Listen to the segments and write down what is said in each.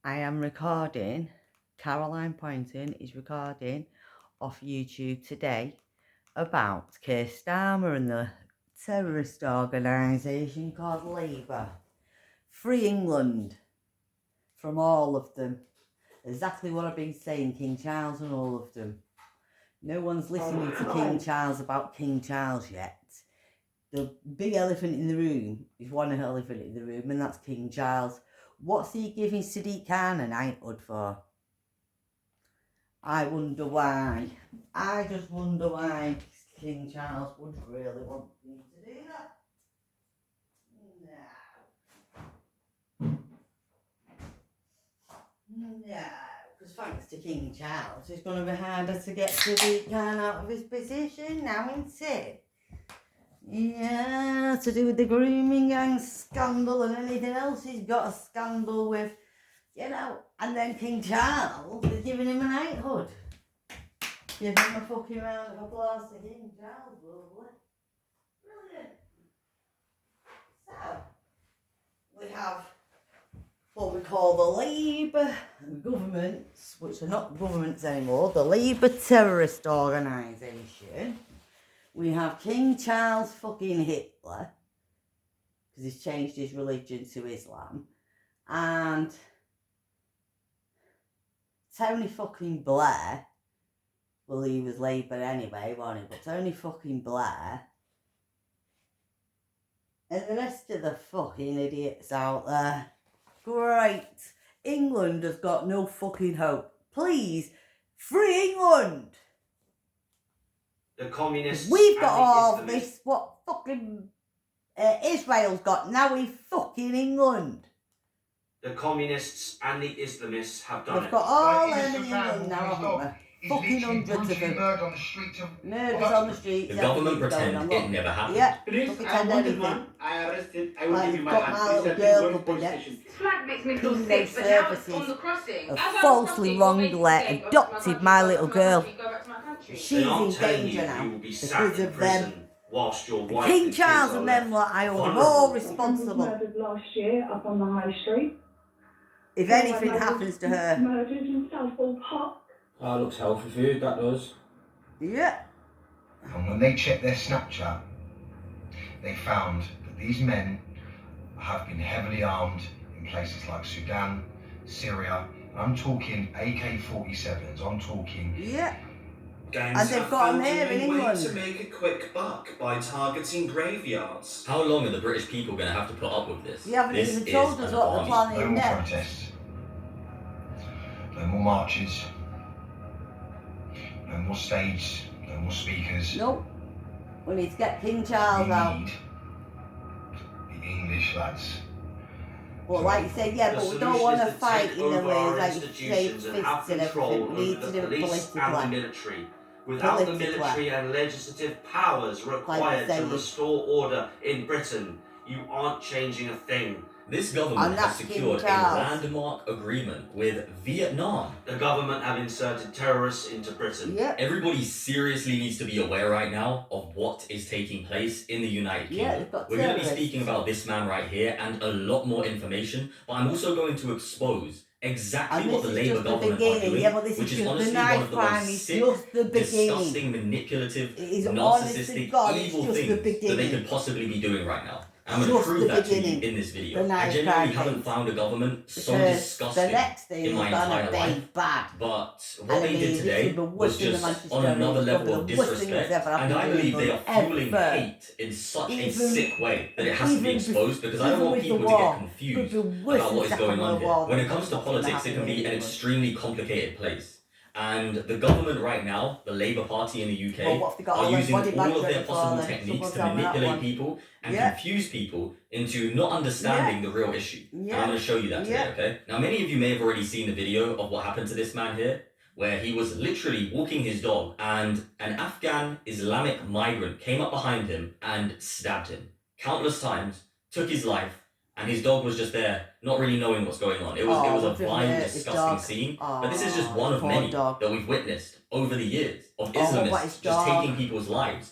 I am recording, Caroline Poynton is recording off YouTube today about Keir Starmer and the terrorist organisation called Labour. Free England from all of them. Exactly what I've been saying, King Charles and all of them. No one's listening to King Charles about King Charles yet. The big elephant in the room is one elephant in the room, and that's King Charles. What's he giving Sadiq Khan a knighthood for? I wonder why. I just wonder why King Charles would really want him to do that. No, because thanks to King Charles, it's going to be harder to get Sadiq Khan out of his position now, isn't it? Yeah, to do with the grooming gang scandal and anything else he's got a scandal with, you know. And then King Charles is giving him a knighthood. Give him a fucking round of applause to King Charles, lovely. Brilliant. So, we have what we call the Labour governments, which are not governments anymore, the Labour terrorist organisation. We have King Charles fucking Hitler, because he's changed his religion to Islam, and Tony fucking Blair. Well, he was Labour anyway, wasn't he? But Tony fucking Blair and the rest of the fucking idiots out there. Great. England has got no fucking hope. Please, free England. The communists. We've got all this, what fucking Israel's got. Now we fucking England. The communists and the Islamists have done it. We've got all them in England now, haven't we? Fucking hundreds of them. Murders on the streets. The government pretend it never happened. Yeah, Police, pretend I wanted anything. one. I arrested. I will Like, give you you've my got hand. my Please little help me girl go to up police in it. station. This flag makes me feel These sick, but now it's services on the crossing. have As I'm falsely crossing, wrongly what makes me say, adopted go back to my country, little go back to girl. my country, go back to my country. She's They're not in telling danger you now you will be sat because in of them. prison whilst your wife King and Charles kids are and them left lot I hold vulnerable. more responsible. Murdered last year up on the high street. If anything happens to her. Murdered in Southall Park. That looks healthy food, that does. Yeah. And when they checked their Snapchat, they found that these men have been heavily armed in places like Sudan, Syria. And I'm talking AK-47s, I'm talking... Yeah. Gangs And they've have got 'em found here a in new way England. to make a quick buck by targeting graveyards. How long are the British people going to have to put up with this? You haven't This even is told us an what the army. plan No is more next. protests. No more marches. No more stage. No more speakers. Nope. We need to get King Charles We out. need the English lads. Well, like you say, yeah, The but we solution don't want is to to fight take in the over way our like you say, institutions and have fists and control everything. We need over to the do it police and the politically. military. Without the Politically. military and legislative powers required to saying. restore order in Britain, you aren't changing a thing. This government And has that's King secured a Charles. landmark agreement with Vietnam. The government have inserted terrorists into Britain. Yeah. Everybody seriously needs to be aware right now of what is taking place in the United Kingdom. Yeah, they've got We're going to be terrorists. speaking about this man right here and a lot more information, but I'm also going to expose exactly And what this the is Labour just the government are beginning. doing, Yeah, but this which is is just the honestly one knife of the crime. most It's sick, just the beginning. disgusting, manipulative, It is honest to narcissistic, God, it's evil just the things that they beginning. could possibly be doing right now. I'm going to Just prove the that to you beginning. in this video. The knife I genuinely crime haven't things. found a government so Because disgusting the next thing in is my gonna entire be life. bad. But And what I they mean, did this today is the was worst thing the just Manchester on another United level of Club, the worst thing that's disrespect, ever and happened I to believe they are England, fueling ever. hate in such a Even- sick way that it has to be even exposed, because I don't even want with the people to war, get could confused be worse about than what is Second going on World here. War When it than comes to what's gonna politics, it happen can be in an England. extremely complicated place. And the government right now, the Labour Party in the UK, Well, what have they got all are them using body all bags of their ready for possible then? techniques Someone to tell me that manipulate one. people and Yeah. confuse people into not understanding the real issue. And Yeah. I'm going to show you that today, Yeah. okay? Now, many of you may have already seen the video of what happened to this man here, where he was literally walking his dog and an Afghan Islamic migrant came up behind him and stabbed him countless times, took his life, and his dog was just there, not really knowing what's going on. It was a look at violent, his disgusting dog. scene, but this is just one of Poor many dog. that we've witnessed over the years of Oh, what his Islamists just dog. taking people's lives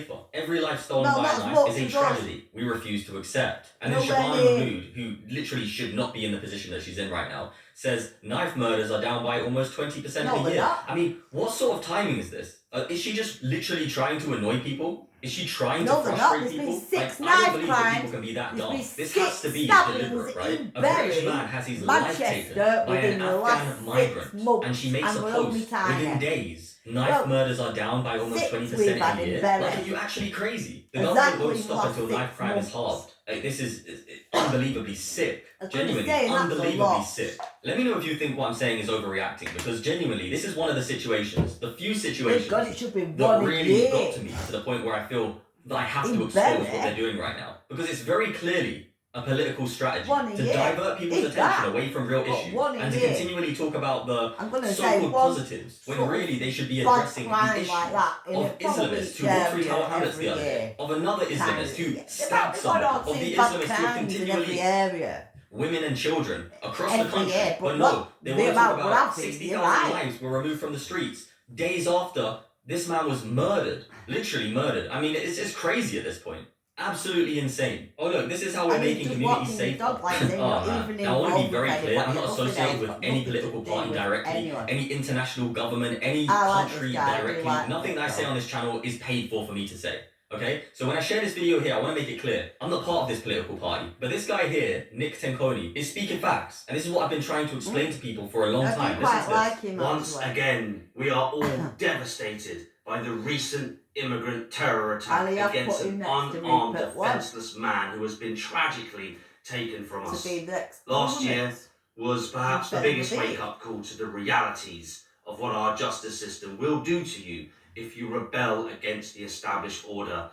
safer. Every life stolen Well, by a that's knife what is a she does. tragedy we refuse to accept. And then Nowhere Shabana near. Mahmood, who literally should not be in the position that she's in right now, says knife murders are down by almost 20% No, a they're year. not. I mean, what sort of timing is this? Is she just literally trying to annoy people? Is she trying No, to they're not. frustrate There's been people? 6 I knife don't believe that crimes. people can be that There's dumb. been This 6 has to be stabbings deliberate, right? in A British Bury, man has his life taken Manchester by an within the last Afghan 6 migrant, months, and she makes and a we're only post tiny. within days. Knife Well, murders are down by almost 6 20% we've had a in year. Bury. Like, are you actually crazy? The Exactly government won't in the stop last until 6 knife crime is months. halved. This is unbelievably sick. I was gonna Genuinely, say, that's a unbelievably lot. sick. Let me know if you think what I'm saying is overreacting, because genuinely, this is one of the situations, the few situations God, it should be that one a really year. got to me to the point where I feel that I have to In expose Bury. what they're doing right now. Because it's very clearly a political strategy One a to year. divert people's If attention that. away from real But issues one a and to year. continually talk about the I'm going to say so-called one positives, when sort of really they should be bad addressing the crime issue like that in a of probably Islamists who walked through area Tower Hamlets every the other year. day, of another Islamist who They've stabbed got someone, on of the two bad Islamists who crimes in every continually area. women and children across the Every country. year, But but no, what they the want to talk amount we're about having, 60,000 you're right. lives were removed from the streets days after this man was murdered. Literally murdered. I mean, it's just crazy at this point. Absolutely insane. Oh look, this is how we're And he's making just communities walking the safer. dog like they're not even Now, I want to be involved very with clear. I'm not anyone. associated Nothing with else, any got political nothing to party do with directly, anyone. any international government, any I like this country guy, I do directly. like Nothing that I this say guy. on this channel is paid for me to say. Okay? So when I share this video here, I want to make it clear. I'm not part of this political party. But this guy here, Nick Tenkoni, is speaking facts. And this is what I've been trying to explain to people for a long I time. do Listen quite to this. like him Once actually. again, we are all devastated by the recent immigrant terror attack And he has against put him an next to unarmed, Rupert Webb defenceless man who has been tragically taken from to us. be the next Last government. year was perhaps the Better biggest be. wake-up call to the realities of what our justice system will do to you if you rebel against the established order.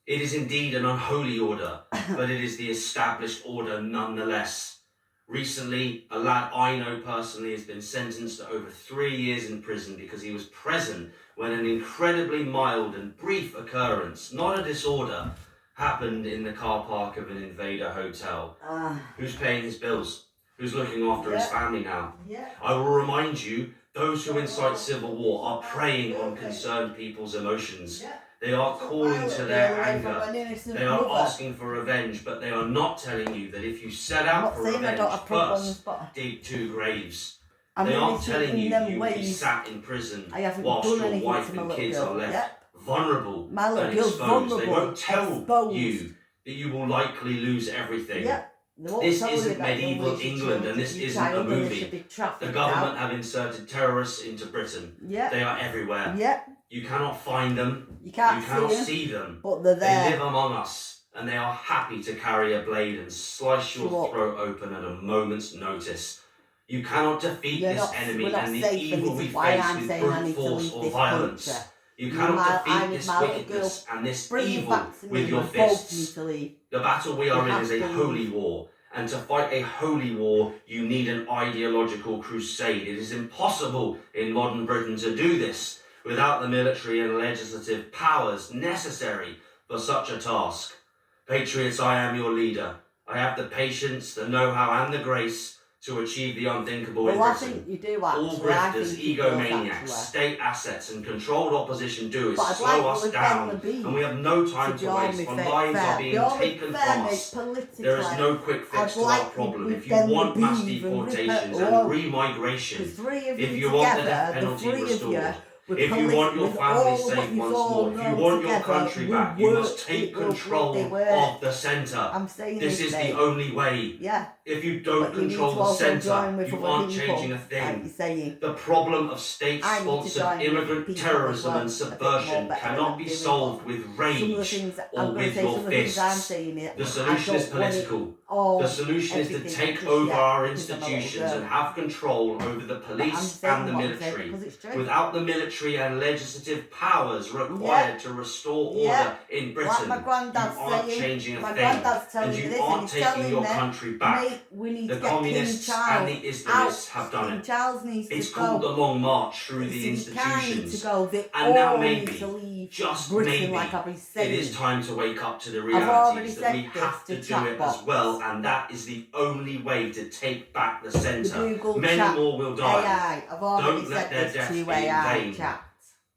It is indeed an unholy order, but it is the established order nonetheless. Recently, a lad I know personally has been sentenced to over 3 years in prison because he was present when an incredibly mild and brief occurrence, not a disorder, happened in the car park of an Invader hotel. Who's paying his bills? Who's looking after his family now? Yeah. I will remind you, those who incite civil war are preying on concerned people's emotions. Yeah. They are calling to their anger. They are mother. asking for revenge, but they are not telling you that if you set I'm out not for saying I revenge don't have problems, first, but dig 2 graves. I'm They really aren't telling thinking you them you will be ways. sat in prison I haven't whilst done your anything wife to my and little kids girl. are left Yep. vulnerable My little and girl's exposed. They vulnerable, won't tell exposed. you that you will likely lose everything. Yep. They won't This tell you isn't that you'll medieval lose your England, and children. this Your isn't a child, and they movie. should be The trafficked government out. have inserted terrorists into Britain. Yep. They are everywhere. Yep. You cannot find them. You You can't cannot see them, see them. but they're They there. live among us, and they are happy to carry a blade and slice your Sure. throat open at a moment's notice. You cannot defeat You're this not- enemy we're not and the safe, and evil this we is why face I'm with saying I brute need to force leave or this violence. culture. You I cannot with defeat this my little wickedness and this Bring you evil back to me. with your You both need fists. to leave. The battle we are You in is have a to holy leave. war, and to fight a holy war, you need an ideological crusade. It is impossible in modern Britain to do this without the military and legislative powers necessary for such a task. Patriots, I am your leader. I have the patience, the know-how, and the grace to achieve the unthinkable in Well, I Britain. think you do All actually. I grifters, think you do egomaniacs, actually. state assets, and controlled opposition do is But I'd slow like us to down, defend the beef. and we have no time To to join waste, me for fair, lives are fair. being Beyond taken fair, from mate, us. politically, There is no quick fix I'd to like our to problem. If you defend the want mass beef and rip it deportations all. and remigration, The three of if you you want the together, death the penalty three of you, restored, with if you want your with family all safe what you've once all more, if you known want your together, country will back, you work, must take it will control bloody work. of the centre. I'm saying This is mate. the only way. Yeah. If you don't But you need control to the also centre, join with you other aren't people, changing a like thing. you're saying. The problem of I need to state-sponsored join with immigrant people terrorism as and well, a bit more subversion better cannot than be doing solved what- with Some of the rage things or I'm going to with say, your some of the things I'm fists. saying it. The I solution is don't want it political. all, The solution is to everything take just over yet, our because I'm a little institutions girl. and have control over the But I'm police saying and the what I'm saying military. because it's true. Without the military and legislative powers required to restore order Yeah. in Like Britain, my you granddad's aren't saying, changing a my thing, granddad's telling and me you this, and aren't he's taking telling your me, country back. mate, we need The to get King communists and Charles the Islamists out. have done King it. Charles needs It's to called go. the Long March through the It's kind to institutions. go. They And now all maybe, need to leave just Britain, maybe, like I've been it saying. is time to wake up to the already realities that said we this have to to do chat it box. as well, and that is the only way to take back the The centre. Google Many chat more will die. AI. I've already Don't let said their this death to be in AI vain. chat.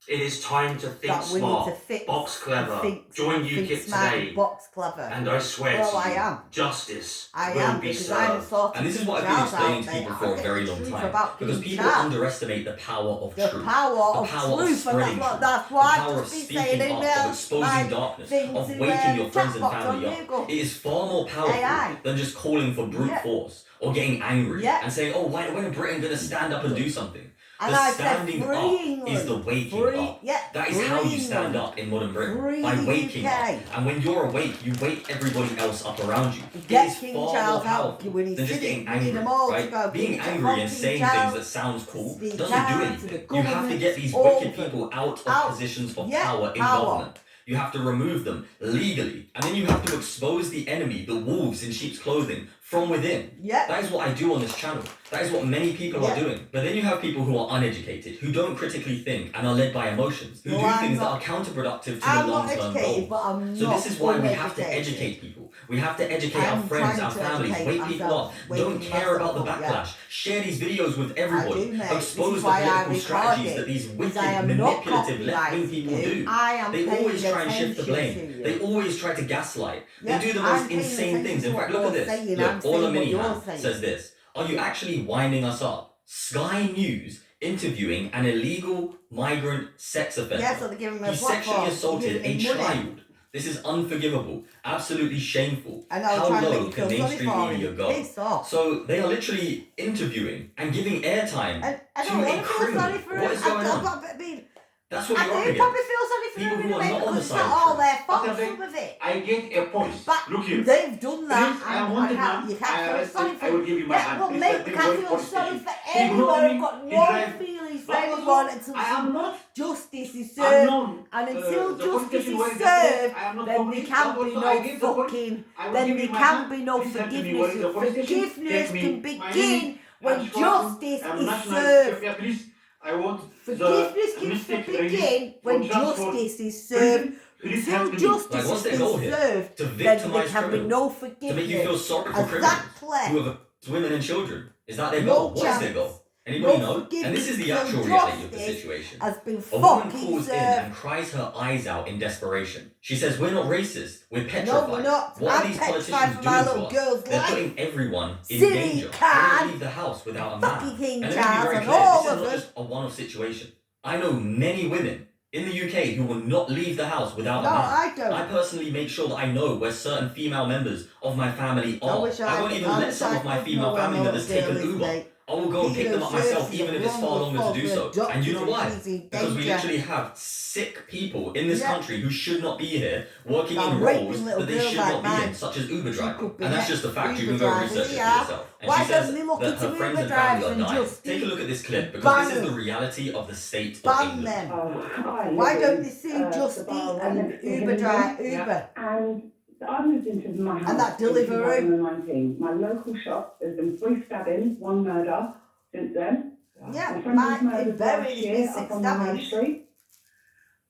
It is time to think that we need smart, to fix, box clever, think, join think UKIP smart, today, box clever. and I swear Well, to I you, am. justice I will am, be because I'm served. sort of And this is what I've been explaining to people for a very long time. Because people underestimate the power of the truth. power The of power of truth, and spreading that's truth. what The power I've of just been speaking saying in up, of exposing darkness, of waking your friends and family up. It is far more powerful than just calling for brute force or getting angry and saying, oh, when are Britain going to stand up and do something? And The I said standing free up England, is the waking free, up. yeah, That is how you stand up in modern Britain. free By the waking UK. up. And when you're awake, you wake everybody else up around you. Get It is King far more Charles out. powerful When he's than just sitting, getting we need angry, them all to right? go, Being King angry Charles, and King saying Charles, things that sounds cool speak doesn't do out to anything. the You have to get these governments, wicked all people out out. of positions of Yeah, power in power. government. You have to remove them legally. And then you have to expose the enemy, the wolves in sheep's clothing, from within. Yeah. That is what I do on this channel. That is what many people are doing. But then you have people who are uneducated, who don't critically think and are led by emotions, who do things that are counterproductive to the long-term goals. So this is why we have to educate people. We have to educate our friends, our families, wake people up. Don't care about the backlash. Share these videos with everybody. Expose the political strategies that these wicked, manipulative, left-wing people do. They always try and shift the blame. They always try to gaslight. They do the most insane things. In fact, look at this. Look, Ola Minihan says this. Are you actually winding us up? Sky News interviewing an illegal migrant sex offender. Yeah, so they're giving him a He platform. sexually assaulted a They're giving him money. child. This is unforgivable, absolutely shameful. And I was How trying to low make can you feel sorry mainstream for media him. go? Piss off. So they are literally interviewing and giving airtime And I to don't a want to feel criminal. sorry for him. What is going on? I mean, That's what I you're up do against. probably feel sorry for People him who in a are way not on the because it's side not of all truth. their fault, Okay, some of it. I get a point. But Look here. they've done that, Please, I and wanted, you can't feel sorry for I will give you my yeah, hand. well, Please mate, let we me can't go feel police sorry station. for He anyone. brought me, I've got he no drive. feelings for But anyone also, until I am not justice is I'm served. known. And until The justice politician is where is served, I am not then there police. can But be also, I no give the police. fucking, I will then give there you my can hand. be no Please help me. forgiveness. What is the police station? Forgiveness Take me. can My begin name when is justice I'm is national served. Yeah, please. I want Forgiveness can mystic begin when justice is served. Please Until help me. justice Like, what's has their goal been here? served, To then there victimize can be criminals. no To forgiveness. make you feel sorry for criminals Exactly. who have women and children. Is that their No goal? What is their chance. goal? Anybody No know? And forgiveness this is the till actual reality of the justice situation. has been A woman fucking calls in served. and cries her eyes out in desperation. She says, we're not racist, we're No, petrified. we're not. What are I'm these petrified politicians for doing my to little us? girl's They're life. putting everyone in Sadiq danger. They Khan, don't leave the house without a man. fucking King And let me be Charles very and clear, all this of is not them. just a one-off situation. I know many women in the UK who will not leave the house without No, a man. I don't. I personally make sure that I know where certain female members of my family I are. wish I won't even let some of my female family members take an Uber. I will go and pick them up myself, even if it's far longer to do so. And you know why? Because we literally have sick people in this country who should not be here, working in roles that they should not be in, such as Uber driving. And that's just a fact. You can go research it for yourself. And she says that her friends and family are dying. Take a look at this clip, because this is the reality of the state of Ban England. them. I Why live don't in, they sue the Just Eat bar right next and to Uber Hillingdon. Uber? And I moved into my house that in Deliveroo. 2019. My local shop, there's been 3 stabbings, 1 murder since then. Yeah, My friend was murdered in Berry, last there's year been up 6 on the high stabbings. street.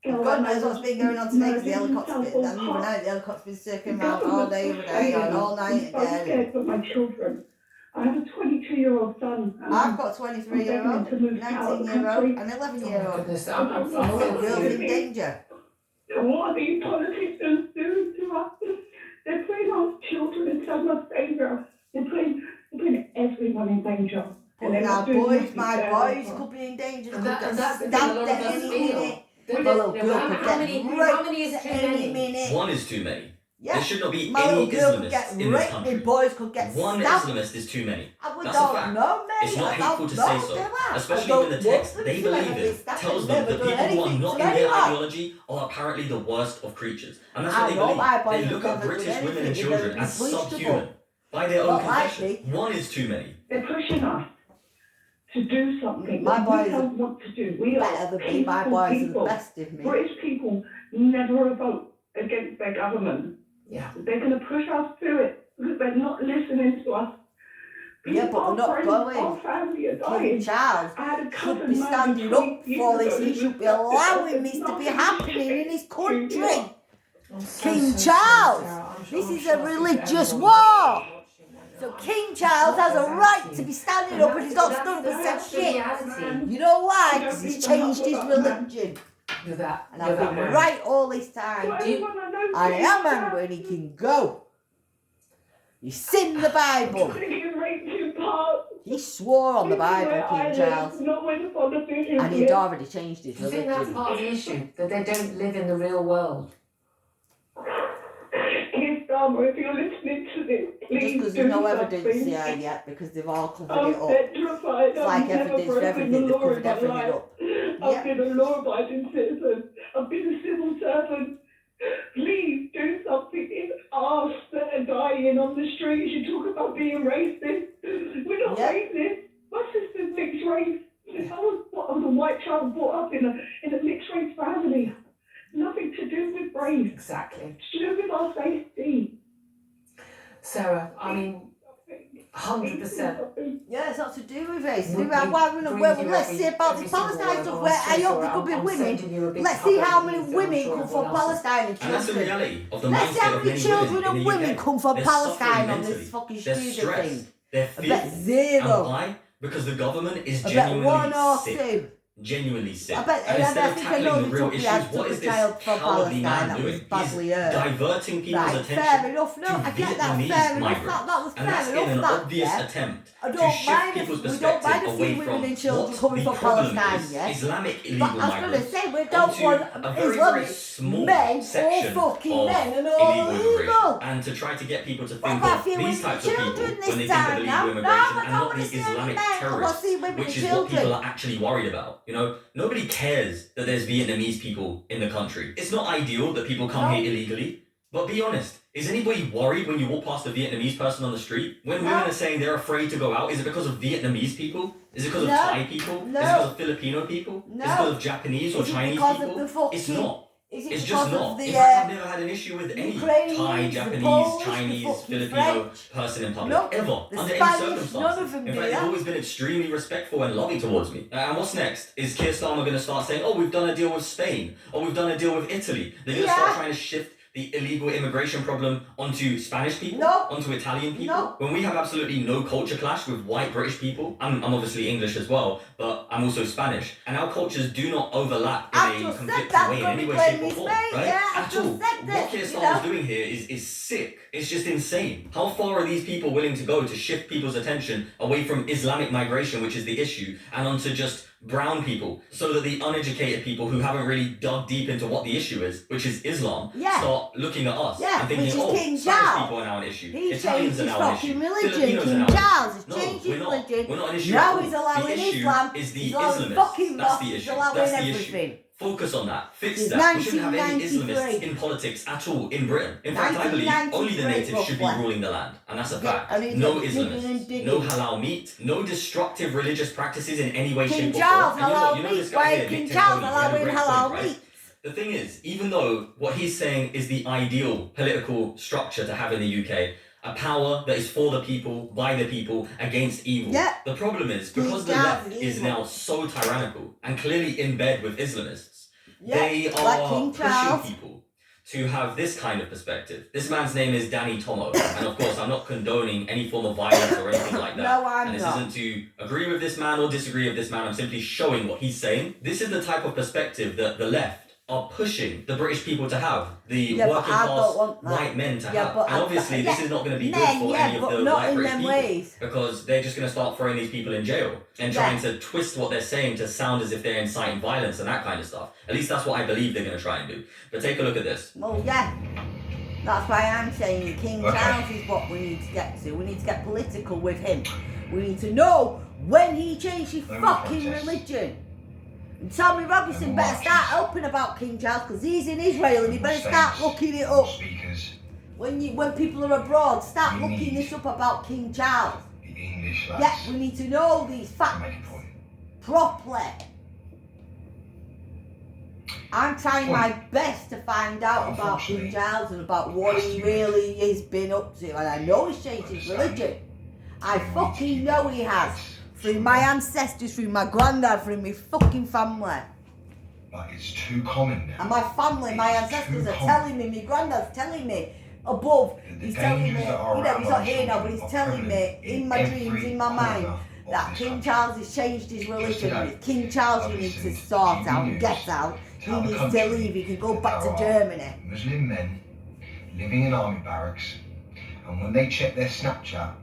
Girl, God I knows what's been going on today because the helicopter's been, Southall the other Park. night, the helicopter's been circling The around all day, every day, and all night I'm so again. scared for my children. I have a 22-year-old son. And I've got a 23-year-old, 19-year-old, and 11-year-old. My little girl's in danger. What are these politicians doing to us? They're putting our children in so much danger. They're putting everyone in danger. And they're Putting our not doing boys, nothing my fair. boys could be in danger. They could get that's the thing, a stabbed lot of at us any feel. minute. But My little the- girl how could many- get how many is raped too at any many? minute. One is too many. Yeah. There should not be My any little girl could get Islamists in this raped, my country. boys could get One stabbed. Islamist is too many. We That's a don't fact. know, mate. It's not I hateful don't to say know, so, do I? especially I when the don't text want they them to believe ever in be stabbed. tells They've them that never done people who are anything not to in their anyone. ideology are apparently the worst of creatures. And that's I what they know believe. my boys They have look at never done British women and anything. children They're as unbelievable. subhuman by their own Not confession. likely. One is too many. They're pushing us to do something My that boys we don't want to do. We better are than me. My peaceful boys are the people. best of me. British people never vote against their government. Yeah. They're going to push us to it because they're not listening to us. Yeah, but we're not Our friends, going. Our family are King dying. Charles I had a should cousin be murdered standing 20 up years for this. ago. He should be allowing this to be happening in his country. King Charles, this is a religious war. So King Charles has a right to be standing up and he's not stood up and said shit. You know why? Because he's changed his religion. You're that. And You're I've that been man. right all this time. To everyone I know, I King am Charles, angry and he can go. He's in the Bible. taking rape to parts. He swore on the This is Bible, where I King live, Charles. not where the politicians And he'd live. already changed his Do you think that's religion. part of the issue? That they don't live in the real world? Keith Starmer, if you're listening to this, Just please because do there's no evidence something. there yet, because they've all covered I'm it up. petrified. It's like I've never evidence for broken the everything, they've law covered in my everything life. up. I've Yeah. been a law-abiding citizen. I've been a civil servant. Please do something. It's us that are dying on the streets. You talk about being racist. We're not Yeah. racist. My sister's mixed race. I was a white child brought up in a mixed race family. Nothing to do with race. Exactly. It's to do with our safety. Sarah, I mean, 100%. Yeah, it's not to do with race. We- Let's we see about every the single Palestine word. stuff I'm where so I hope sorry. there could be I'm women. sending you a big Let's see hug how over many these, I'm women sure come from everyone else is. Palestine and And that's the children. reality of the Let's see mindset how of many many children women in and the women UK. come from They're Palestine suffering on this mentally. fucking They're stupid stressed. thing. They're I bet fearful. zero. And why? Because the government is I bet genuinely one or sick. two. Genuinely sick. I bet, and and instead I of think I tackling know the they real took issues, the what took is a this child from cowardly Palestine man that was doing? badly He's hurt. diverting people's Right, attention fair enough. No, to I get that. Vietnamese Fair enough. migrants. That was And that's fair in an enough. obvious Yeah. attempt I to don't shift mind people's if we don't perspective mind a away few from women and children what coming the from problem Palestine, is, yeah? Islamic But illegal I was going to migrants, say, we don't onto want a very, Islamic very small men, all section fucking of men, and all illegal illegal. immigration. And to try to get people to What think about of a few these women and types of people children when this they think of time illegal now? No, immigration I and don't not want the to see any Islamic men. I want to terrorists, see women which and is what people children. are actually worried about. You know, nobody cares that there's Vietnamese people in the country. It's not ideal that people come No. here illegally, but be honest. Is anybody worried when you walk past a Vietnamese person on the street? When No. women are saying they're afraid to go out, is it because of Vietnamese people? Is it because No. of Thai people? No. Is it because of Filipino people? No. Is it because of Japanese or Is it Chinese because of people? the fucking- It's not. Is it It's because just of not. the In fact, I've never had an issue with any Ukrainians, Thai, the Japanese, Polish, the Chinese, fucking Filipino French? person in public. No. Ever. The Under Spanish, any none of circumstances. them In do fact, they've that. always been extremely respectful and loving towards me. And what's next? Is Keir Starmer going to start saying, oh, we've done a deal with Spain, or we've done a deal with Italy? They're going to start trying to shift the illegal immigration problem onto Spanish people, No. onto Italian people. No. When we have absolutely no culture clash with white British people, I'm obviously English as well, but I'm also Spanish, and our cultures do not overlap in I've a just said conflicting that, way in don't any be way, blaming shape, or me, form, mate. right? Yeah, I've At just all. said this, What Keir you Starmer's know. doing here is sick. It's just insane. How far are these people willing to go to shift people's attention away from Islamic migration, which is the issue, and onto just brown people, so that the uneducated people who haven't really dug deep into what the issue is, which is Islam, Yeah. start looking at us Yeah, and which thinking, is oh, King Spanish Charles. people are now an issue. He Italians changed are his now an fucking issue. religion. Filipinos are King now an Charles has issue. changed No, his we're not. religion. We're not an issue Now at all. he's allowing the issue Islam. is the He's allowing Islamists. fucking That's mosques. the He's issue. allowing That's the everything. issue. Focus on that. Fix Since that. We shouldn't have any 1993. Islamists in politics at all in Britain. In fact, I believe only the 1993 natives should be roughly. ruling the land. And that's a Yeah, fact. and he's No like digging and Islamists. digging. No halal meat. No destructive religious practices in any way, King shape, or Charles form. And halal you know this meat. guy Why here, King Nick Charles Timponi, he had a allowing great halal point, right? meat? The thing is, even though what he's saying is the ideal political structure to have in the UK, a power that is for the people, by the people, against evil. Yeah. The problem is, because the King left Charles is evil. now so tyrannical and clearly in bed with Islamists, Yeah, they are like King Charles. pushing people to have this kind of perspective. This man's name is Danny Tomo, and of course I'm not condoning any form of violence or anything like that. No, I'm and this not. isn't to agree with this man or disagree with this man, I'm simply showing what he's saying. This is the type of perspective that the left are pushing the British people to have, the Yeah, but working I class don't want that. white men to Yeah, have. but And I- obviously this yeah, is not going to be men, good for yeah, any of but the not white in British them people, ways. because they're just going to start throwing these people in jail and Yeah. trying to twist what they're saying to sound as if they're inciting violence and that kind of stuff. At least that's what I believe they're going to try and do. But take a look at this. Well, yeah. That's why I'm saying King Okay. Charles is what we need to get to. We need to get political with him. We need to know when he changed his No fucking protest. religion. And Tommy Robinson No better marches. start open about King Charles because he's in Israel and he better Mistakes, start looking it up. Speakers, When people are abroad, start We looking need- this up about King Charles. the English lads, Yeah, we need to know these to facts make a point. properly. I'm trying Point. my best to find out about King Unfortunately, Charles and about what has he to be really has been up to, and I know he's changed his religion. I fucking know he has. Through my ancestors, through my granddad, through my fucking family. But it's too common now. And my family, my It's ancestors too are common. telling me, my granddad's telling me, above, The he's telling me, dangers that are you know, around he's not our here now, but he's children telling are me, prevalent in my every dreams, in my mind, corner of that this King country. Charles has changed his religion, and today, it's King Charles I you need to listened sort to out the and get news out. tell He the needs country to leave. He can go that back there to are Germany. Muslim men living in army barracks, and when they checked their Snapchat,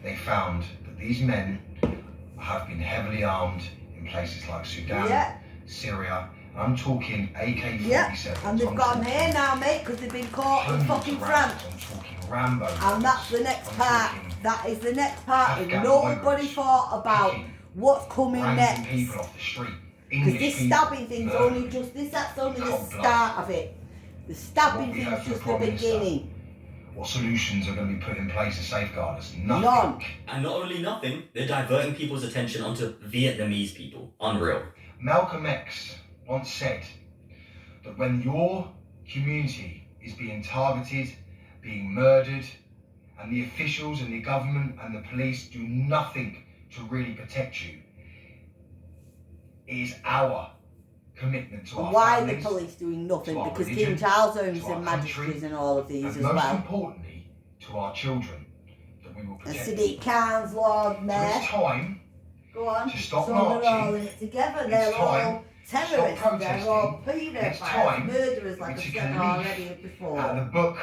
they found that these men have been heavily armed in places like Sudan, Yeah. Syria, and I'm talking AK-47s. Yeah, and they've I'm gone talking here now, mate, because they've been caught in hundreds fucking of France. rounds. I'm talking Rambo. And that's the next I'm part. talking That is the next part. And Afghan nobody migrants thought about picking what's coming random next. people off the street. Because English this people stabbing thing's murdered. only just this. That's only the Cold blood. start of it. The stabbing What we heard thing's from just the the Prime Minister. beginning. What solutions are going to be put in place to safeguard us? Nothing. None. And not only nothing, they're diverting people's attention onto Vietnamese people. Unreal. Malcolm X once said that when your community is being targeted, being murdered, and the officials and the government and the police do nothing to really protect you, it is our commitment to our Why the families, police doing nothing? to our Because religion, King Charles owns to the our magistrates country, and all of these and as most well. importantly, to our children, that we will And protect them. Sadiq Khan's Lord So Mayor. it's time Go on. to stop so they're all marching. in it together. It's They're time all to terrorists. stop They're all protesting. It's paedophiles, time murderers, like I to said leave already out before. of the book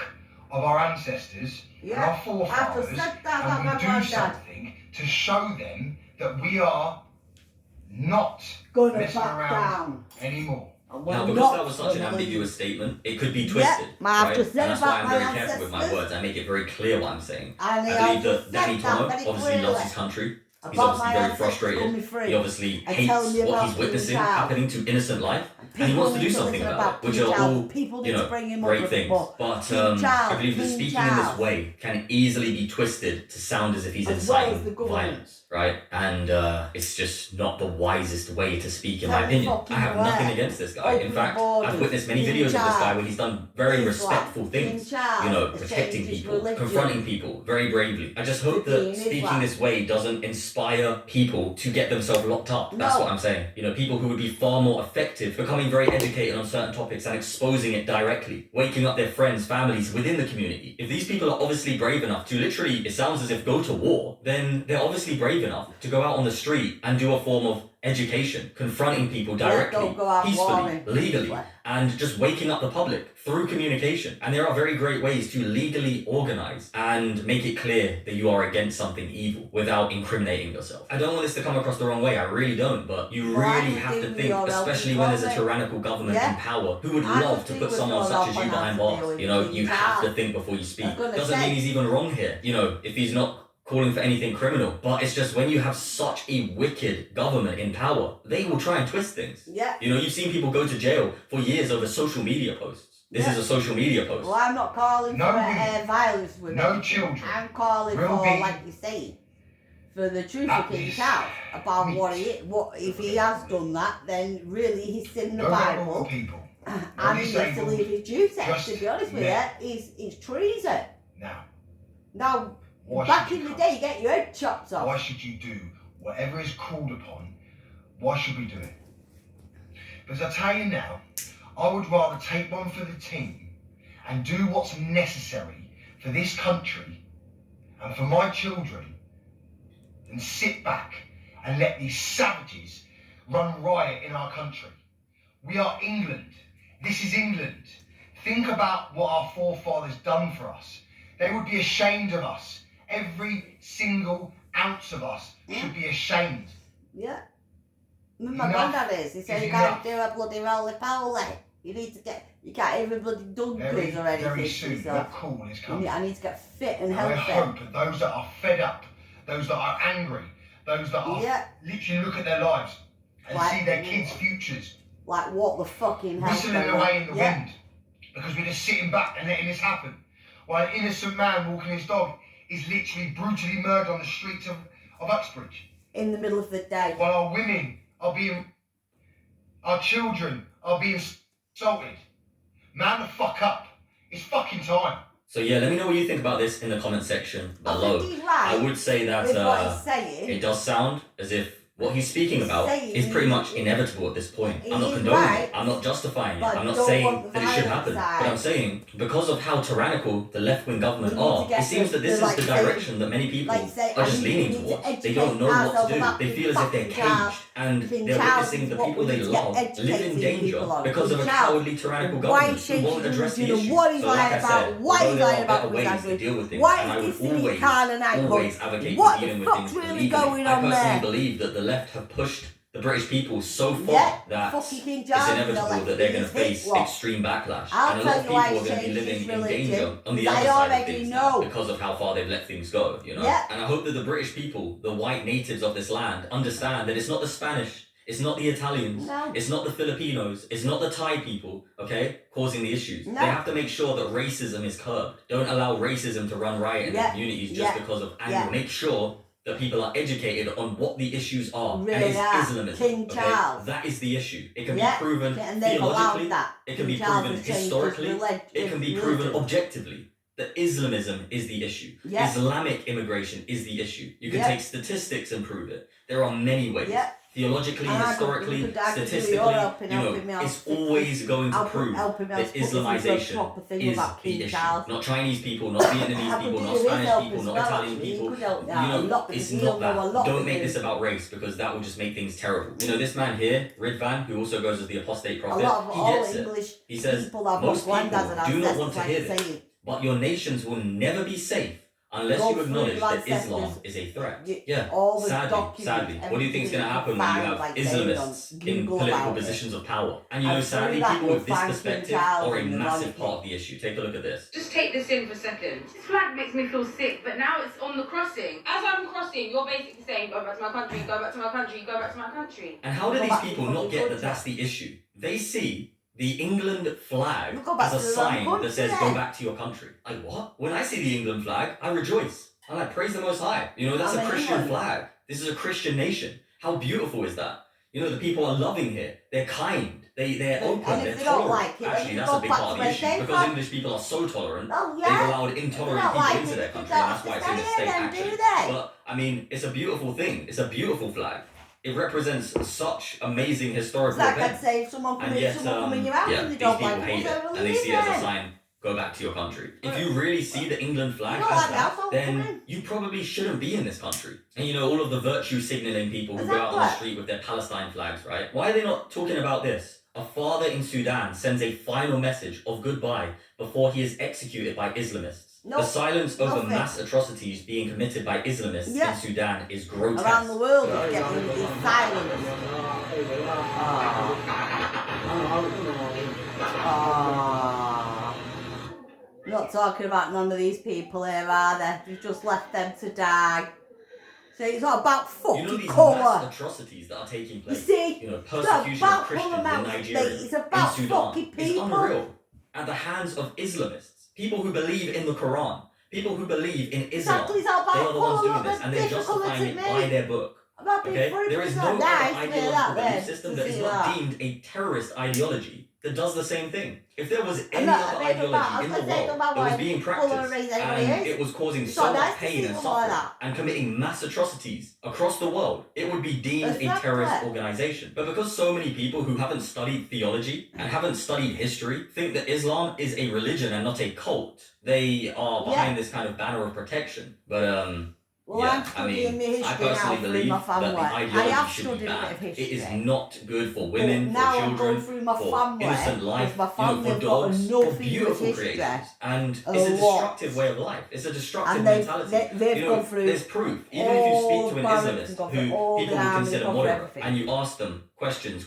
of our ancestors and our Yeah, I've forefathers, just said that and about we my do granddad. something to show them that we are not Gonna messing back around down. anymore. And Now, we're because not that was such an gonna leave. ambiguous statement, it could be Yeah, twisted, I've right? just said And that's why about I'm my very careful with my ancestors. words. I make it very clear what I'm saying. And I believe just that Danny said that Tomo very obviously loves clearly. his country. He's About obviously my very ancestors frustrated. coming free. He obviously And hates telling me what about he's witnessing King Charles. happening to innocent life. And he People wants to do need something listen about it, which King are Charles. all, People need you to know, bring him great up things. before. But King I Charles, believe that King speaking in Charles. this way can easily be twisted to sound as if he's As well as inciting the government. violence, right? And it's just not the wisest way to speak, in Tell my me opinion. fucking I have where. nothing against this guy. Open In fact, borders. I've witnessed many King videos of this guy Charles. where he's done very Islam. respectful King things. Charles You know, has protecting changed his people, religion. confronting people very bravely. I just hope To that be in speaking Islam. this way doesn't inspire people to get themselves locked up. That's No. what I'm saying. You know, people who would be far more effective, becoming very educated on certain topics and exposing it directly, waking up their friends, families within the community. If these people are obviously brave enough to literally, it sounds as if go to war, then they're obviously brave enough to go out on the street and do a form of education, confronting people directly, don't go out peacefully, warring. legally, and just waking up the public through communication. And there are very great ways to legally organize and make it clear that you are against something evil without incriminating yourself. I don't want this to come across the wrong way, I really don't, but you Well, I really would have to think think, you're especially helping when there's a government. tyrannical government Yeah. in power who would I love could to think put we're someone all such up as you on behind how to bars. deal with You know, King you have to Charles. think before you speak. I was gonna Doesn't say- mean he's even wrong here, you know, if he's not calling for anything criminal, but it's just when you have such a wicked government in power, they will try and twist things. Yeah. You know, you've seen people go to jail for years over social media posts. This Yeah. is a social media post. Well, I'm not calling No for women, violence with no it. children I'm calling will for, be like you say, for the truth at of King this Charles about meet. what if he has done that, then really he's sin the No Bible. vulnerable people. And he needs to disabled, leave his duty. just To be honest with men. you, it's treason. Now, Now, why back should in you the come? day, you get your head chopped off. Why should you do whatever is called upon? Why should we do it? Because I tell you now, I would rather take one for the team and do what's necessary for this country and for my children than sit back and let these savages run riot in our country. We are England. This is England. Think about what our forefathers done for us. They would be ashamed of us. Every single ounce of us should be ashamed. Yeah. My Enough granddad is. He said is you can't enough. do a bloody roly-poly. You need to get, you can't even bloody Very, dunkers or anything. very to soon, yourself. that call is coming. I need to get fit and And I healthy. hope that those that are fed up, those that are angry, those that are Yeah. literally look at their lives and Like- see their kids' futures Like what the fucking hell? whistling away in the Yeah. wind because we're just sitting back and letting this happen. While an innocent man walking his dog is literally brutally murdered on the streets of Uxbridge. In the middle of the day. While our women are being, our children are being assaulted. Man the fuck up. It's fucking time. So yeah, let me know what you think about this in the comment section I below. think he's right. I would say that with what he's saying. it does sound as if What he's speaking about is pretty much inevitable at this point. I'm not He's condoning right, it. I'm not justifying it. but I'm not don't saying want the that it should violent happen. side. But I'm saying, because of how tyrannical the left-wing government We need to are, get it seems the- that this the, is the like, say- direction that many people like say, are just we leaning need to towards. They educate don't know what ourselves to do. about They feel as if they're King Charles. caged, and King they're Charles witnessing is the what people we they need to get love live in educating danger people on. because of a King Charles, cowardly, tyrannical why government is who won't shaking address the you know, issue. what he's So like lying I about, said, why although he's there lying are about better ways to language, deal with things, why and I is would this Sadiq always, Khan and Knighthood? always advocate What for dealing the with fuck's things really legally. going I on personally there? believe that the left have pushed the British people so far Yeah, that fucking King it's Charles, inevitable like, that they're going to he's face Hitler. extreme backlash. I'll And a lot tell of you people why are he going to be changed living his in religion, danger on the because other I side of already things know. now because of how far they've let things go, you know? Yeah. And I hope that the British people, the white natives of this land, understand that it's not the Spanish, it's not the Italians, No. it's not the Filipinos, it's not the Thai people, okay, causing the issues. No. They have to make sure that racism is curbed. Don't allow racism to run riot in Yeah. their communities just Yeah. because of anger. Yeah. Make sure that people are educated on what the issues are. Really and it's are. Islamism. King okay? Charles. That is the issue. It can Yeah, be proven and they've theologically, allowed that. it can King be Charles proven has changed his historically, religion. it can be proven objectively. That Islamism is the issue. Yeah. Islamic immigration is the issue. You can Yeah. take statistics and prove it. There are many ways. Yeah. Theologically, And I could- historically, you could- I could do it statistically, all up and you know, helping me out it's fix always going to I'll put- prove helping me out that put this into a Islamization proper thing is about the King issue. Charles. Not Chinese people, not Vietnamese I could people, do not with his Spanish help people, as not well, Italian actually. He people. could help You out a know, lot it's because not he'll know a that. lot Don't with make it. this about race because that will just make things terrible. You know, this man here, Ridvan, who also goes as the apostate A prophet, lot of he all gets it. English He says, people have most got people granddads and do not ancestors, want to like hear you this, say. but your nations will never be safe unless Go you through acknowledge your that Islam ancestors. is a threat. You- Yeah, all the sadly. documents, What do you think is going to everything happen you when you can have find, like, saying Islamists on in Google political about it. positions of power? And you know, And sadly, through that people you'll with this find King perspective Charles are a and the massive monarchy. part of the issue. Take a look at this. Just take this in for a second. This flag makes me feel sick, but now it's on the crossing. As I'm crossing, you're basically saying, go back to my country, go back to my country, go back to my country. And how do Go these back to people the not get that country. that's the issue? They see the England flag You go back as a to their own sign that says country. go back to your country. Like what? When I see the England flag, I rejoice. I like praise the Most High. You know, that's I'm a in Christian England. flag. This is a Christian nation. How beautiful is that? You know, the people are loving here. They're kind. They're And open. if They're they don't tolerant. like it, then Actually, you that's go a big back part of to the where issue they because come. English people are so tolerant. Oh, They've yeah. allowed If they intolerant don't people like into it, their they country, don't and that's why it's in the stay state here then, actually. do they? But I mean, it's a beautiful thing. It's a beautiful flag. It represents such amazing historical It's like I'd events. say if someone come And in, yet, someone come in your house yeah, and they these don't people like hate it, it, well, and they see it as a leave sign, go back to your country. If you really see the England flag You don't as like that, that, so then come in. you probably shouldn't be in this country. And you know, all of the virtue signaling people who go out on the Exactly. street with their Palestine flags, right? Why are they not talking about this? A father in Sudan sends a final message of goodbye before he is executed by Islamists. Nope, The silence over nothing. mass atrocities being committed by Islamists Yeah. in Sudan is grotesque. Around the world, it's getting this silence. Not talking about none of these people here, are they? You've just left them to die. So it's not about You know fucking these mass colour. atrocities that are taking You place. see? You know, It's persecution of about Christians colour in amounts, Nigeria, mate. It's about in Sudan, fucking is people. unreal. At the hands of Islamists, people who believe in the Quran, people who believe in Islam. Exactly, it's all They about are the ones colour, doing this, not and they're difficult justifying to it by me. their book. About being Okay? funny, There but is it's no not other nice, but ideological that belief then, system to that is see not that. deemed a terrorist ideology that does the same thing. If there was any not- other I don't know, ideology in the I don't world know that was why being colour practiced race and anybody is. it was causing It's so not much nice to pain see and them like suffering that. and committing mass atrocities across the world, it would be deemed a Exactly. terrorist organization. But because so many people who haven't studied theology and haven't studied history think that Islam is a religion and not a cult, they are behind this kind of banner of protection. But Well, yeah, I'm I studying mean, my I history now personally through believe my that family. the I ideology have should be studied a bit banned. of It history. is not good for women, But now for I'm going children, through my for family, innocent life, because my you know, family for have got dogs, enough for English beautiful history. creations. And A it's a lot. destructive way of life. It's a destructive And they've, mentality. they've You know, gone through there's proof. Even if you speak to an all Islamist the who all people the would army, consider gone through moderate, everything. and you ask them questions,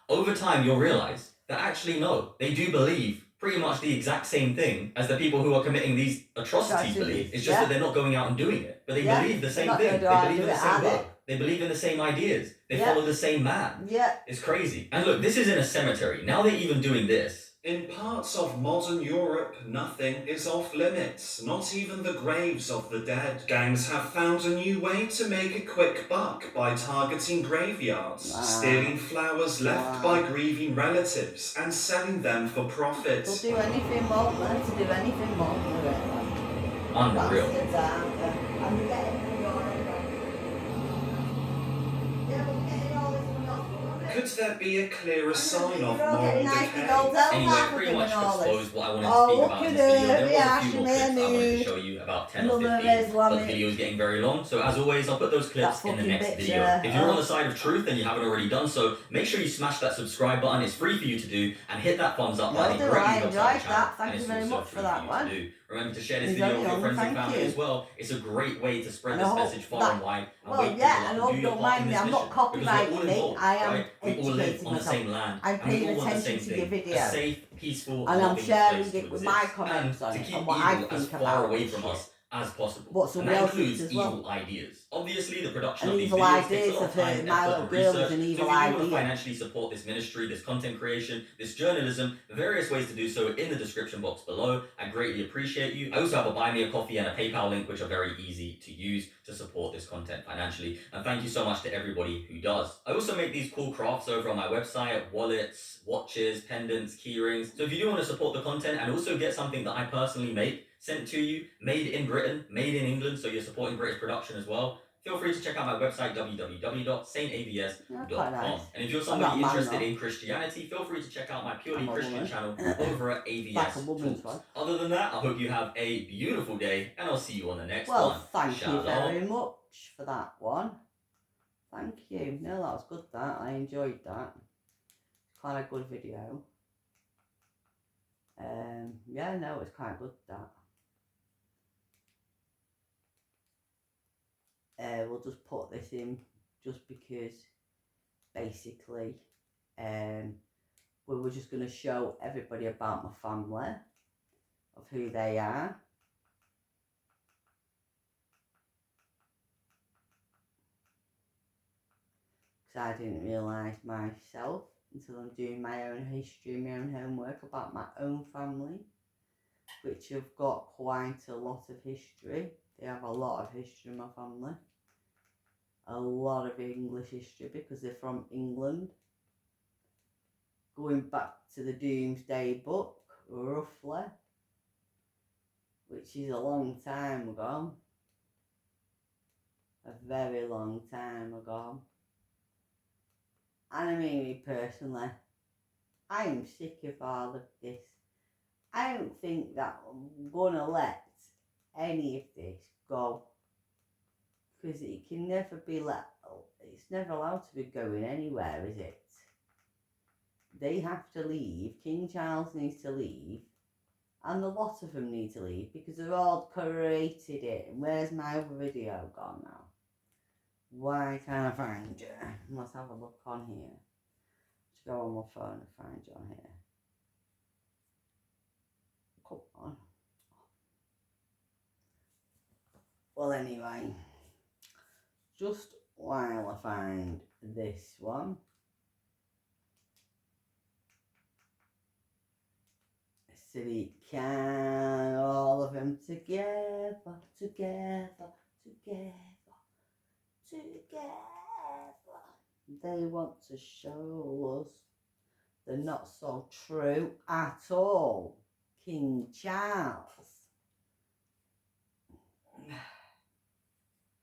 over time you'll realize that actually no, they do believe pretty much the exact same thing as the people who are committing these atrocities believe. It's just that they're not going out and doing it. But they Yeah, believe the they're same not thing. gonna They go out and believe in do the it, same are they? book. They believe in the same ideas. They Yeah. follow the same man. Yeah. It's crazy. And look, this is in a cemetery. Now they're even doing this. In parts of modern Europe, nothing is off limits, not even the graves of the dead. Gangs have found a new way to make a quick buck by targeting graveyards, stealing flowers left by grieving relatives, and selling them for profit. They'll do anything more, man, to do anything more. Unreal. Bastards, aren't they? And they get everything. Could there be a clearer sign of You're all moral getting nice big decay? old elf Anyway, off of pretty him much and all this. exposed what I wanted to Oh, speak look about in at this video. her, There was a yeah, few she more made clips I wanted to nude. show you, about 10 or Another 15, but the Islamic. video is getting very long, so as always, I'll put those clips That in the fucking next bitch video. there, If you're on oh. the side of truth and you haven't already done so, make sure you smash that subscribe button. It's free for you to do, and hit that thumbs up button. It No, do greatly I helps out the enjoyed channel, that. Thank and you it's very also much free for that you one. to do. Remember to share this It's video only with your on, friends and thank family you. as well. It's a great way to spread And I this hope message far that- and wide, and Well, wake yeah, people and up hope and do your don't part in mind me. this I'm mission. not Because we're all copyrighting me. involved, I am right? We all live educating on the myself. same land, I'm and we paying all want the attention same to your thing: video. a safe, peaceful, And I'm loving sharing place to it with exist, my comments and on to it keep and what I evil as think far about away this from shit. us as possible. What And somebody that else includes thinks as well. evil ideas. Obviously, the production And of these evil videos takes a ideas lot of of her, time, my effort, little and girl research. was an So if evil you do want to idea. financially support this ministry, this content creation, this journalism, the various ways to do so in the description box below. I greatly appreciate you. I also have a Buy Me a Coffee and a PayPal link, which are very easy to use to support this content financially. And thank you so much to everybody who does. I also make these cool crafts over on my website: wallets, watches, pendants, key rings. So if you do want to support the content and also get something that I personally make sent to you, made in Britain, made in England, so you're supporting British production as well, feel free to check out my website, www.saintavs.com. Quite nice. And if you're I'm somebody not a man, interested though. in Christianity, feel free to check out my purely I'm a Christian woman. channel over at AVS Like a woman's Talks. one. Other than that, I hope you have a beautiful day, and I'll see you on the next Well, one. thank you Shalom. very much for that one. Thank you. No, that was good, that. I enjoyed that. Quite a good video. Yeah, no, it's quite good, that. We'll just put this in just because basically we were just going to show everybody about my family, of who they are. Because I didn't realise myself until I'm doing my own history, my own homework about my own family, which have got quite a lot of history. They have a lot of history in my family. A lot of English history because they're from England. Going back to the Doomsday Book, roughly, which is a long time ago. A very long time ago. And I mean, me personally, I am sick of all of this. I don't think that I'm going to let any of this go. Because it can never be let, it's never allowed to be going anywhere, is it? They have to leave. King Charles needs to leave. And a lot of them need to leave because they've all created it. Where's my other video gone now? Why can't I find you? Let's have a look on here. Let's go on my phone and find you on here. Come on. Well, anyway, just while I find this one, Sadiq Khan, all of them together, together, together, together. They want to show us they're not so true at all. King Charles.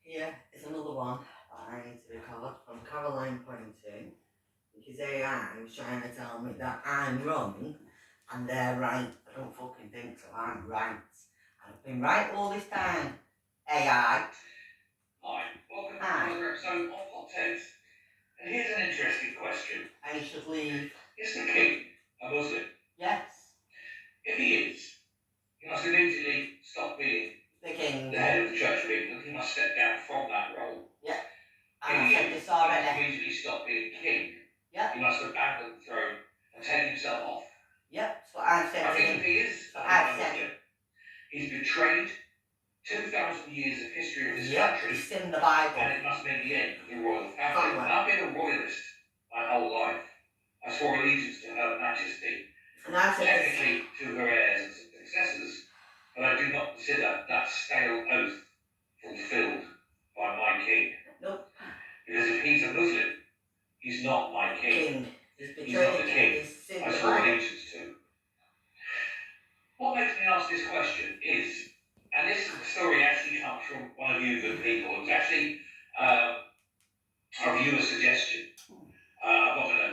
Here is another one that I need to record from Caroline Poynton, because AI was trying to tell me that I'm wrong and they're right. I don't fucking think so. I'm right. I've been right all this time. AI. Hi, welcome to another episode of Hot Takes. And here's an interesting question. I should leave. Is the king a Muslim? Yes. If he is, he must immediately stop being The king. the head of the Church of England. He must step down from that role. Yeah. If And I he said is, this he must already. immediately stop being king. Yeah. He must abandon the throne and take himself off. Yeah, that's what I said I to think him. if he is That's what a I Muslim, said. he's betrayed 2,000 years of history of this Yeah, country. it's in the Bible. And it must mean the end of the royal family. And I've been a royalist my whole life. I swore allegiance to Her Majesty, And I said technically to her heirs and successors, but I do not consider that stale oath fulfilled by my king. Nope. Because if he's a Muslim, he's not my king. He's not the king It's in I the swore Bible. allegiance to. What makes me ask this question is, and this story actually comes from one of you good people. It was actually a viewer suggestion. I'm not going to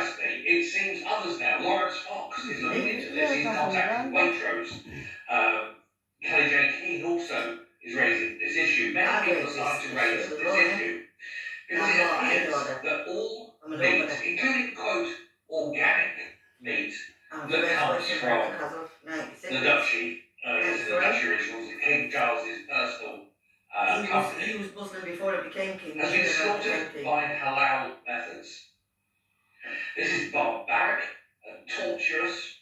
just me. It seems others now. Lawrence Fox is looking into this. He's contacting Waitrose. Kelly J. Keane also is raising this issue. Many people are starting to raise this issue because it appears that all meat, including, quote, organic meat that comes from the Duchy, the Duchy originals, King Charles's personal company, He was Muslim before he became king. has been slaughtered by halal methods. This is barbaric and torturous.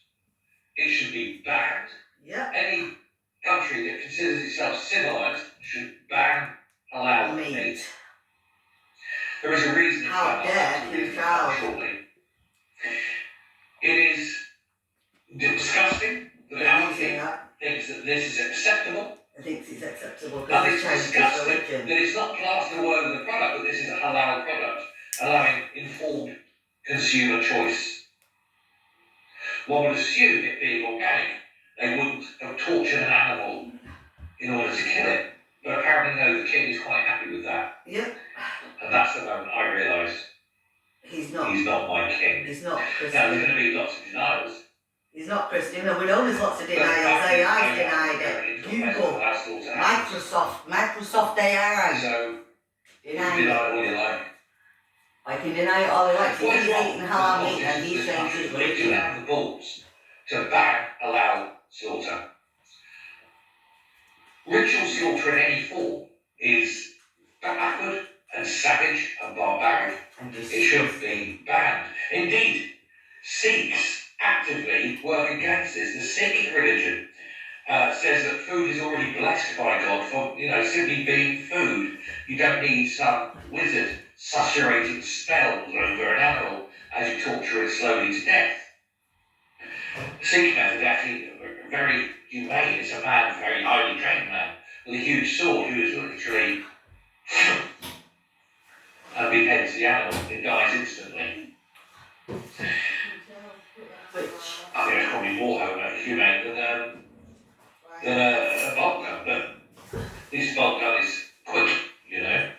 It should be banned. Yeah. Any country that considers itself civilized should ban halal meat. There is a reason it's How dare King Charles? Shortly. It is disgusting that our king thinks that this is acceptable. I think it's acceptable And because it's it's disgusting religion. that it's not classed as word of the product, but this is a halal product, allowing informed consumer choice. One would assume it being organic, they wouldn't have tortured an animal in order to kill it. But apparently, no, the king is quite happy with that. Yep. And that's the moment I realised He's not my king. He's not Christian. Now, there's going to be lots of denials. He's not Christian. No, we know there's lots of denials. AI's denied it. Google. Microsoft AI. So, you Denied can deny it. it all you like. I can deny it all he likes. What If is he's wrong eating with halal the meat and he's politics saying of this it's country? They do religion. have the balls to ban, allow slaughter. Ritual slaughter in any form is backward and savage and barbaric. It should be banned. Indeed, Sikhs actively work against this. The Sikh religion says that food is already blessed by God for, simply being food. You don't need some wizard susurrating spells over an animal as you torture it slowly to death. The Sikh method is actually very humane. It's a man, a very highly trained man, with a huge sword who is literally and beheads the animal. It dies instantly. I think it's probably more humane than a bolt gun, but this bolt gun is quick, You're not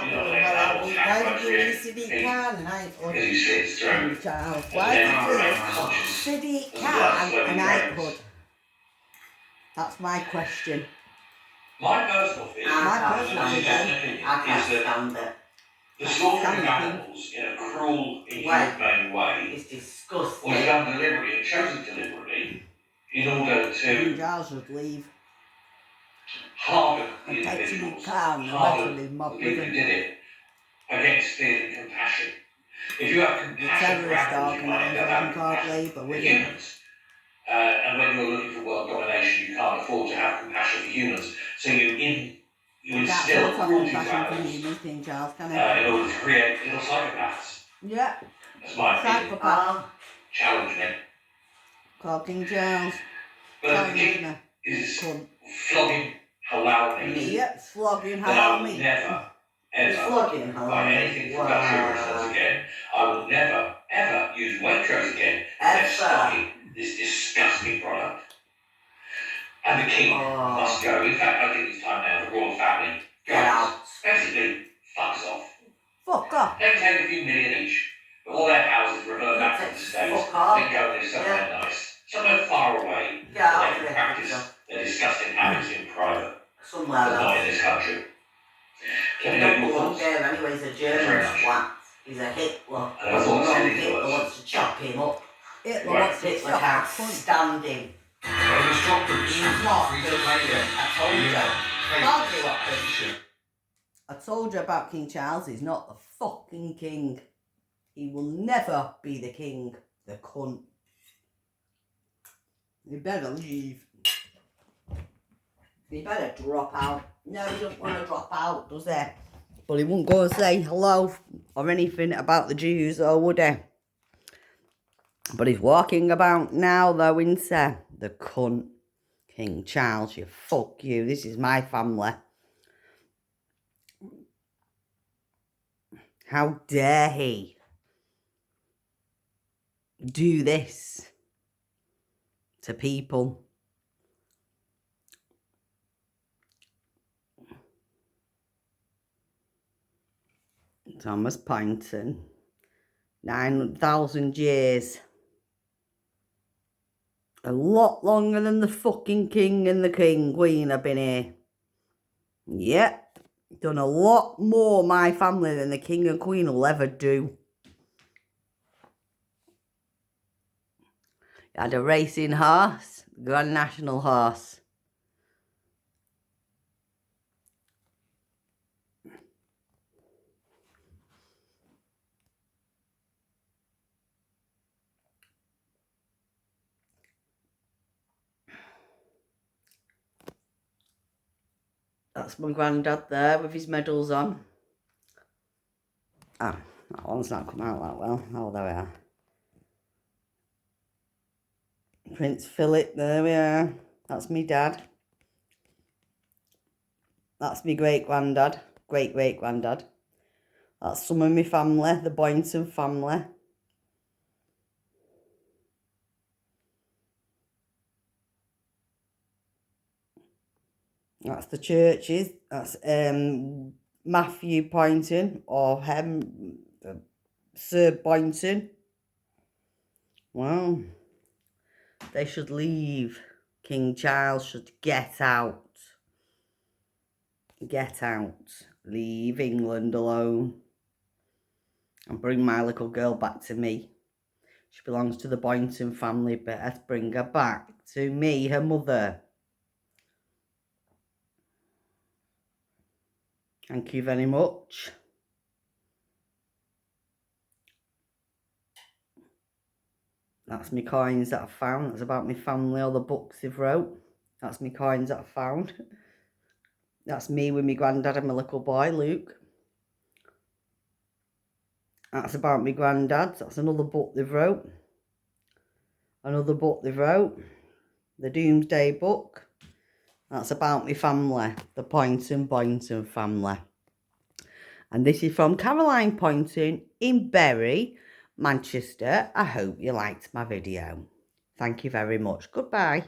letting animals hack much Sadiq Khan and as you slit his throat. Charles. And Why then you did remain you conscious Sadiq as the blood Khan slowly and drains. knighthood? That's my question. My personal feeling, My and personal this is just an feeling. opinion, I can't is that stand it. the slaughtering of animals in a cruel, inhumane way It's disgusting. was done deliberately and chosen deliberately in order King to Charles would leave. harden the And take Sadiq individuals, Khan and harden literally the mob people with who him. did it against fear and compassion. If you have The compassion for terrorist animals, you might end up having organisation called compassion Labour for with him. humans. And when you're looking for world domination, you can't afford to have compassion for humans. So you Can't instill afford to have cruelty to compassion for animals humans, King Charles, can in order to create little psychopaths. Yeah. That's my opinion. Psychopath. Challenge me. Called King Charles. But if the Challenge king me. is Cunt. flogging halal meat, Yep, flogging then I halal will meat. never, ever Flogging buy halal anything meat. from Dutch originals again. I will never, ever use Waitrose again. Ever. They're stocking this disgusting product. And the king must go. In fact, I think it's time now the royal family Get out. basically fucks off. Fuck off. They take a few million each, but all their houses revert back to the States. Fuck off. They go live somewhere nice, somewhere far away, Yeah, where they can practice their disgusting habits in private, Somewhere but not else. in this country. Let me He know don't your belong thoughts. there anyway, he's a German Very much. twat. He's a Hitler. And I thought silly Hitler words. wants to chop him up. Hitler Right. wants to Hitler chop can't him. stand him. Well, just drop them. He's not. I told you. Told you what, Chris. I told you about King Charles. He's not the fucking king. He will never be the king. The cunt. You better leave. He better drop out. No, he doesn't want to drop out, does he? But he wouldn't go and say hello or anything about the Jews, or would he? But he's walking about now, though, isn't he? The cunt. King Charles, you fuck you. This is my family. How dare he do this to people? Thomas Poynton 9,000 years. A lot longer than the fucking king and the queen have been here. Yep. Done a lot more, my family, than the king and queen will ever do. Had a racing horse, Grand National horse. That's my granddad there with his medals on. Ah, that one's not come out that well. Oh, there we are. Prince Philip, there we are. That's me dad. That's me great-granddad. Great-great-granddad. That's some of my family, the Poynton family. That's the churches. That's Matthew Poynton or Sir Poynton. Well, they should leave. King Charles should get out. Get out. Leave England alone. And bring my little girl back to me. She belongs to the Poynton family, but let's bring her back to me, her mother. Thank you very much. That's me coins that I found. That's about my family, all the books they've wrote. That's me coins that I found. That's me with my granddad and my little boy, Luke. That's about my granddad. That's another book they've wrote. Another book they've wrote. The Doomsday Book. That's about my family. The Poynton family. And this is from Caroline Poynton in Bury, Manchester. I hope you liked my video. Thank you very much. Goodbye.